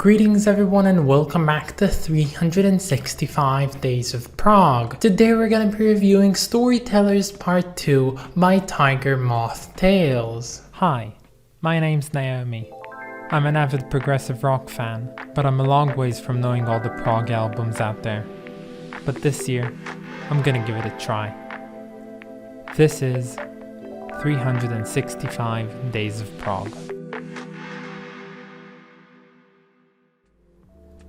Greetings everyone and welcome back to 365 Days of Prog. Today we're gonna be reviewing Storytellers Part 2 by Tiger Moth Tales. Hi, my name's Naomi. I'm an avid progressive rock fan, but I'm a long ways from knowing all the prog albums out there. But this year, I'm gonna give it a try. This is 365 Days of Prog.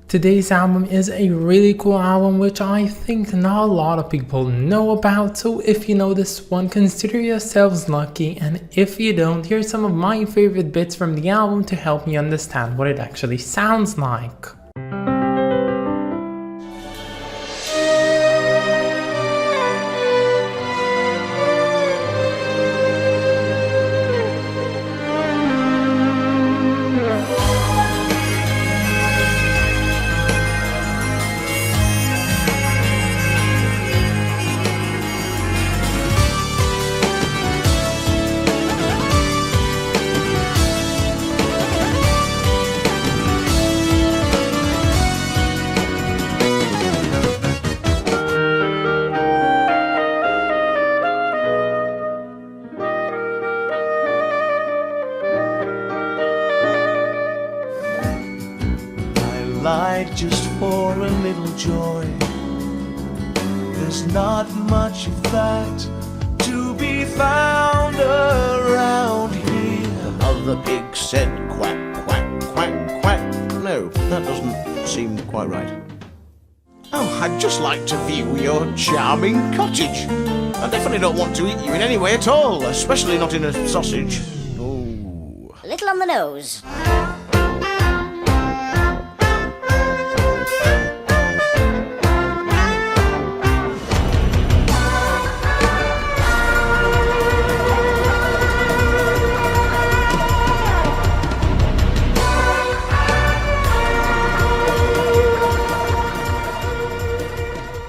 Today's album is a really cool album which I think not a lot of people know about, so if you know this one, consider yourselves lucky, and if you don't, here's some of my favorite bits from the album to help me understand what it actually sounds like. Just for a little joy, there's not much of that to be found around here. Other pig said quack, quack, quack, quack. No, that doesn't seem quite right. Oh, I'd just like to view your charming cottage. I definitely don't want to eat you in any way at all, especially not in a sausage. Oh. A little on the nose.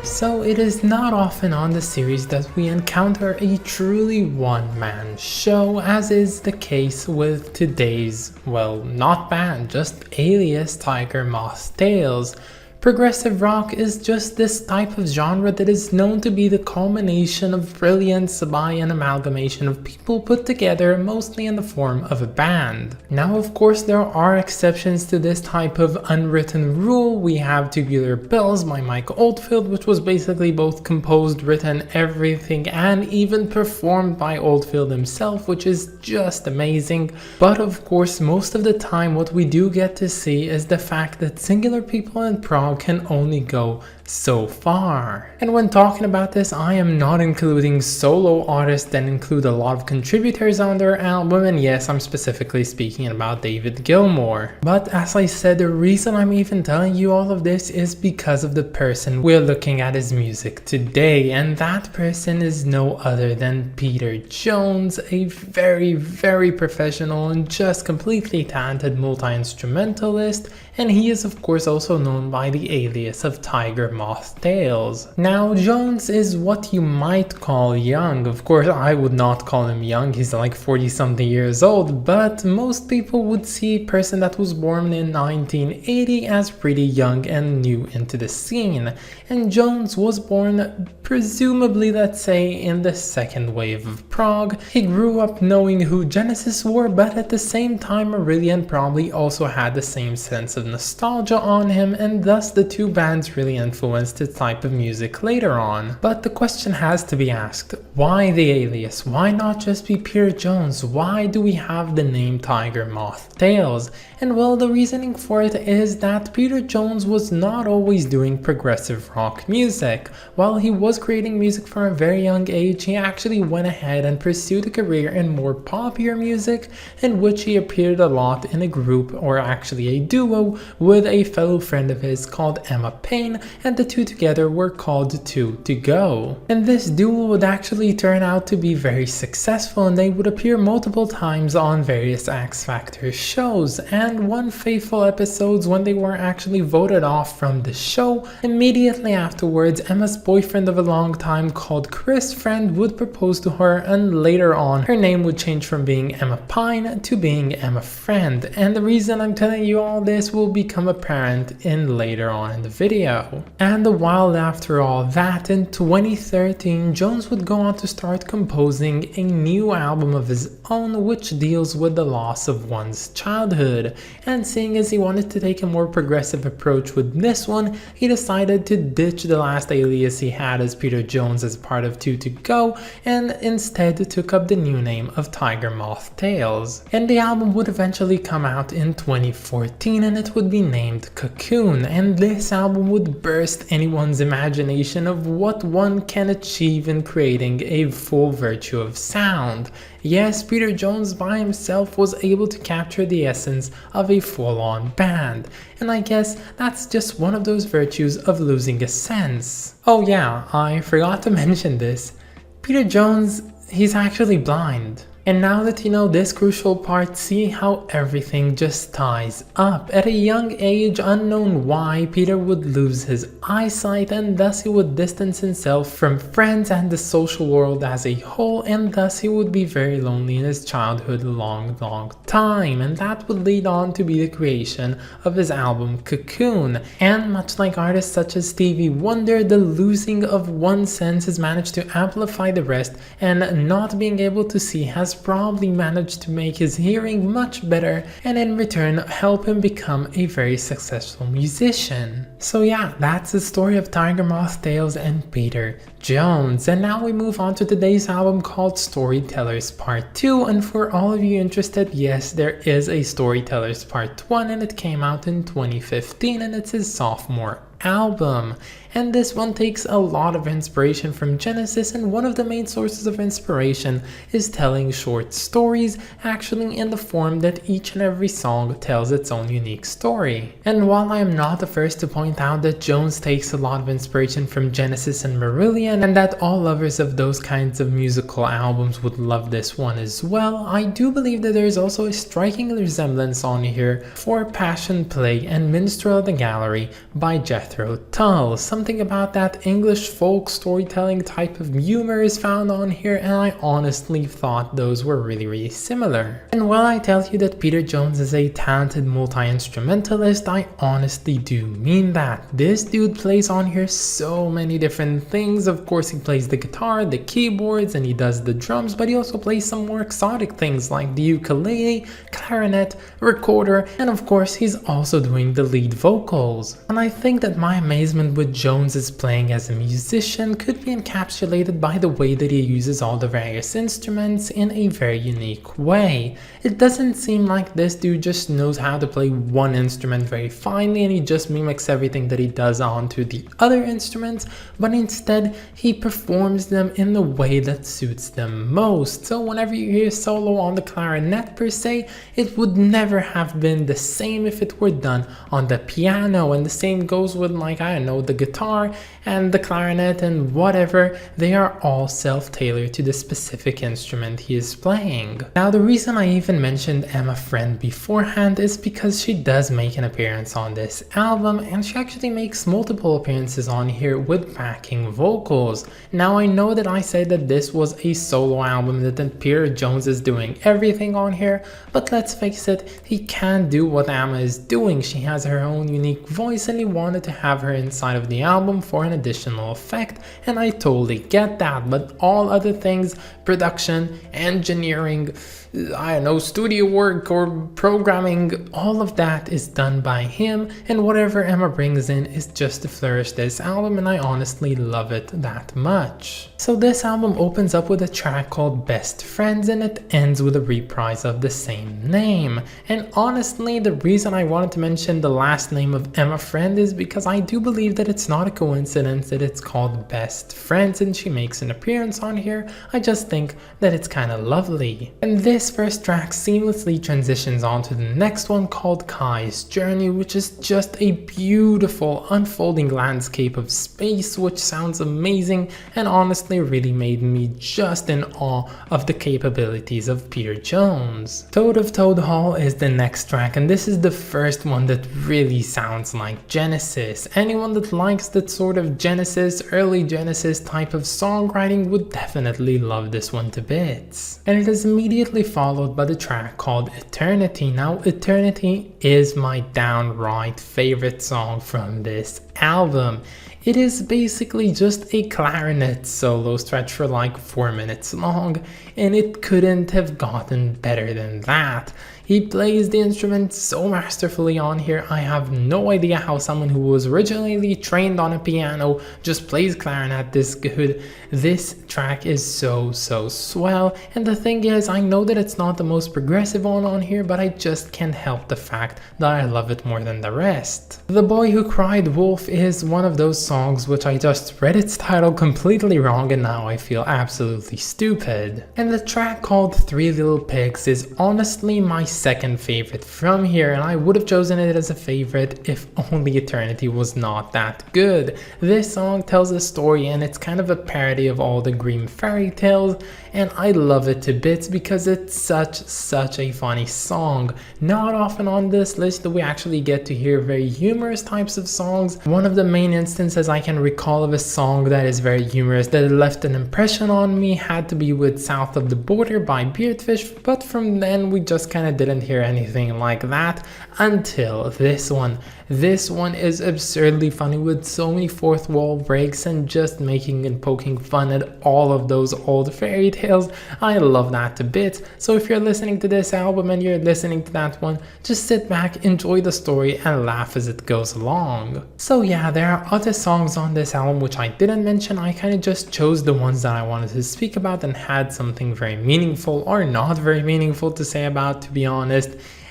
So it is not often on the series that we encounter a truly one-man show, as is the case with today's, well, not band, just alias Tiger Moth Tales. Progressive rock is just this type of genre that is known to be the culmination of brilliance by an amalgamation of people put together mostly in the form of a band. Now of course there are exceptions to this type of unwritten rule. We have Tubular Bells by Mike Oldfield, which was basically both composed, written, everything, and even performed by Oldfield himself, which is just amazing. But of course most of the time what we do get to see is the fact that singular people in prog can only go so far. And when talking about this, I am not including solo artists that include a lot of contributors on their album, and yes, I'm specifically speaking about David Gilmour. But as I said, the reason I'm even telling you all of this is because of the person we're looking at his music today, and that person is no other than Peter Jones, a very professional and just completely talented multi-instrumentalist, and he is of course also known by the alias of Tiger Moth Tales. Now Jones is what you might call young. Of course I would not call him young, he's like 40 something years old, but most people would see a person that was born in 1980 as pretty young and new into the scene. And Jones was born presumably, let's say, in the second wave of prog. He grew up knowing who Genesis were, but at the same time Marillion probably also had the same sense of nostalgia on him, and thus the two bands really influenced his type of music later on. But the question has to be asked, why the alias? Why not just be Peter Jones? Why do we have the name Tiger Moth Tales? And well, the reasoning for it is that Peter Jones was not always doing progressive rock music. While he was creating music from a very young age, he actually went ahead and pursued a career in more poppier music, in which he appeared a lot in a group, or actually a duo, with a fellow friend of his called Emma Payne, and the two together were called Two to Go. And this duo would actually turn out to be very successful, and they would appear multiple times on various X Factor shows, and one fateful episodes when they were actually voted off from the show, immediately afterwards Emma's boyfriend of a long time called Chris Friend would propose to her, and later on her name would change from being Emma Pine to being Emma Friend. And the reason I'm telling you all this will become apparent in later on in the video. And a while after all that, in 2013, Jones would go on to start composing a new album of his own which deals with the loss of one's childhood. And seeing as he wanted to take a more progressive approach with this one, he decided to ditch the last alias he had as Peter Jones as part of Two to Go, and instead took up the new name of Tiger Moth Tales. And the album would eventually come out in 2014, and it would be named Cocoon, and this album would burst anyone's imagination of what one can achieve in creating a full virtue of sound. Yes, Peter Jones by himself was able to capture the essence of a full-on band, and I guess that's just one of those virtues of losing a sense. Oh yeah, I forgot to mention this. Peter Jones, he's actually blind. And now that you know this crucial part, see how everything just ties up. At a young age, unknown why, Peter would lose his eyesight, and thus he would distance himself from friends and the social world as a whole, and thus he would be very lonely in his childhood long time. And that would lead on to be the creation of his album Cocoon. And much like artists such as Stevie Wonder, the losing of one sense has managed to amplify the rest, and not being able to see has probably managed to make his hearing much better, and in return help him become a very successful musician. So yeah, that's the story of Tiger Moth Tales and Peter Jones. And now we move on to today's album called Storytellers Part 2, and for all of you interested, yes, there is a Storytellers Part 1, and it came out in 2015, and it's his sophomore album. And this one takes a lot of inspiration from Genesis, and one of the main sources of inspiration is telling short stories, actually in the form that each and every song tells its own unique story. And while I am not the first to point out that Jones takes a lot of inspiration from Genesis and Marillion, and that all lovers of those kinds of musical albums would love this one as well, I do believe that there is also a striking resemblance on here for Passion Play and Minstrel at the Gallery by Jethro Tull. Something about that English folk storytelling type of humor is found on here, and I honestly thought those were really similar. And while I tell you that Peter Jones is a talented multi-instrumentalist, I honestly do mean that. This dude plays on here so many different things. Of course, he plays the guitar, the keyboards, and he does the drums, but he also plays some more exotic things like the ukulele, clarinet, recorder, and of course he's also doing the lead vocals. And I think that my amazement with Jones's playing as a musician could be encapsulated by the way that he uses all the various instruments in a very unique way. It doesn't seem like this dude just knows how to play one instrument very finely and he just mimics everything that he does onto the other instruments, but instead he performs them in the way that suits them most. So whenever you hear solo on the clarinet per se, it would never have been the same if it were done on the piano, and the same goes with, like, I don't know, the guitar and the clarinet and whatever. They are all self-tailored to the specific instrument he is playing. Now, the reason I even mentioned Emma Friend beforehand is because she does make an appearance on this album, and she actually makes multiple appearances on here with backing vocals. Now, I know that I said that this was a solo album, that Peter Jones is doing everything on here, but let's face it, he can't do what Emma is doing. She has her own unique voice, and he wanted to have her inside of the album for an additional effect, and I totally get that. But all other things, production, engineering, I don't know, studio work or programming, all of that is done by him, and whatever Emma brings in is just to flourish this album, and I honestly love it that much. So this album opens up with a track called Best Friends, and it ends with a reprise of the same name. And honestly, the reason I wanted to mention the last name of Emma Friend is because I do believe that it's not a coincidence that it's called Best Friends and she makes an appearance on here. I just think that it's kind of lovely. And this first track seamlessly transitions on to the next one called Kai's Journey, which is just a beautiful beautiful unfolding landscape of space which sounds amazing and honestly really made me just in awe of the capabilities of Peter Jones. Toad of Toad Hall is the next track, and this is the first one that really sounds like Genesis. Anyone that likes that sort of Genesis, early Genesis type of songwriting would definitely love this one to bits. And it is immediately followed by the track called Eternity. Now Eternity is my downright favorite song from this album. It is basically just a clarinet solo stretch for like 4 minutes long, and it couldn't have gotten better than that. He plays the instrument so masterfully on here. I have no idea how someone who was originally trained on a piano just plays clarinet this good. This track is so swell, and the thing is, I know that it's not the most progressive one on here, but I just can't help the fact that I love it more than the rest. The Boy Who Cried Wolf is one of those songs which I just read its title completely wrong and now I feel absolutely stupid. And the track called Three Little Pigs is honestly my second favorite from here, and I would have chosen it as a favorite if only Eternity was not that good. This song tells a story and it's kind of a parody of all the Grimm fairy tales, and I love it to bits because it's such a funny song. Not often on this list do we actually get to hear very humorous types of songs. One of the main instances I can recall of a song that is very humorous that left an impression on me had to be with South of the Border by Beardfish, but from then we just kind of didn't hear anything like that until this one. This one is absurdly funny with so many fourth wall breaks and just making and poking fun at all of those old fairy tales. I love that to bits. So if you're listening to this album and you're listening to that one, just sit back, enjoy the story and laugh as it goes along. So yeah, there are other songs on this album which I didn't mention. I kind of just chose the ones that I wanted to speak about and had something very meaningful or not very meaningful to say about, to be honest.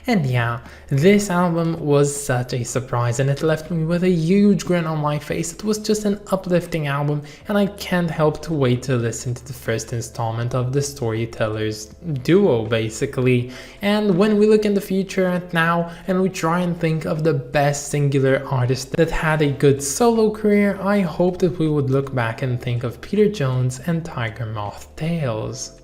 And yeah, this album was such a surprise and it left me with a huge grin on my face. It was just an uplifting album and I can't help to wait to listen to the first installment of the Storytellers duo basically. And when we look in the future at now and we try and think of the best singular artist that had a good solo career, I hope that we would look back and think of Peter Jones and Tiger Moth Tales.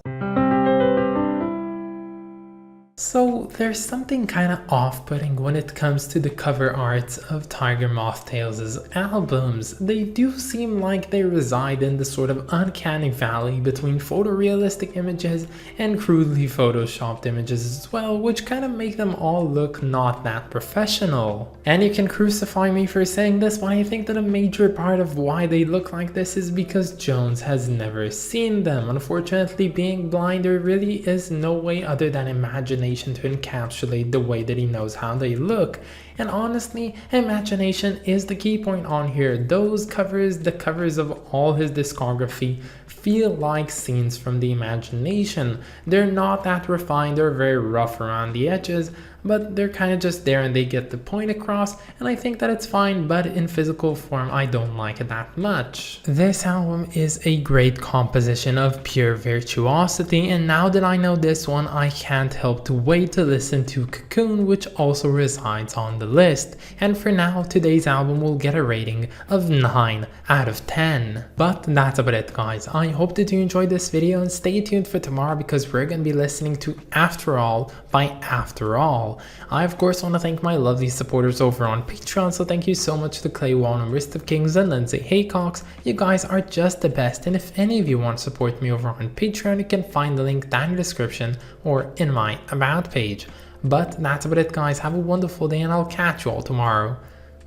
So there's something kind of off-putting when it comes to the cover arts of Tiger Moth Tales' albums. They do seem like they reside in the sort of uncanny valley between photorealistic images and crudely photoshopped images as well, which kind of make them all look not that professional. And you can crucify me for saying this, but I think that a major part of why they look like this is because Jones has never seen them. Unfortunately, being blind, there really is no way other than imagination to encapsulate the way that he knows how they look. And honestly, imagination is the key point on here. Those covers, the covers of all his discography, feel like scenes from the imagination. They're not that refined, they're very rough around the edges, but they're kind of just there and they get the point across, and I think that it's fine, but in physical form I don't like it that much. This album is a great composition of pure virtuosity, and now that I know this one, I can't help to wait to listen to Cocoon, which also resides on the list. And for now, today's album will get a rating of 9 out of 10. But that's about it, guys. I hope that you enjoyed this video and stay tuned for tomorrow because we're going to be listening to After All by After All. I of course want to thank my lovely supporters over on Patreon, so thank you so much to Clay Walnum, Wrist of Kings and Lindsay Haycox. You guys are just the best, and if any of you want to support me over on Patreon, you can find the link down in the description or in my about page. But that's about it, guys. Have a wonderful day and I'll catch you all tomorrow.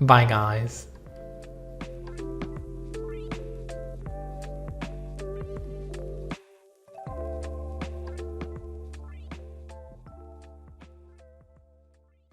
Bye guys.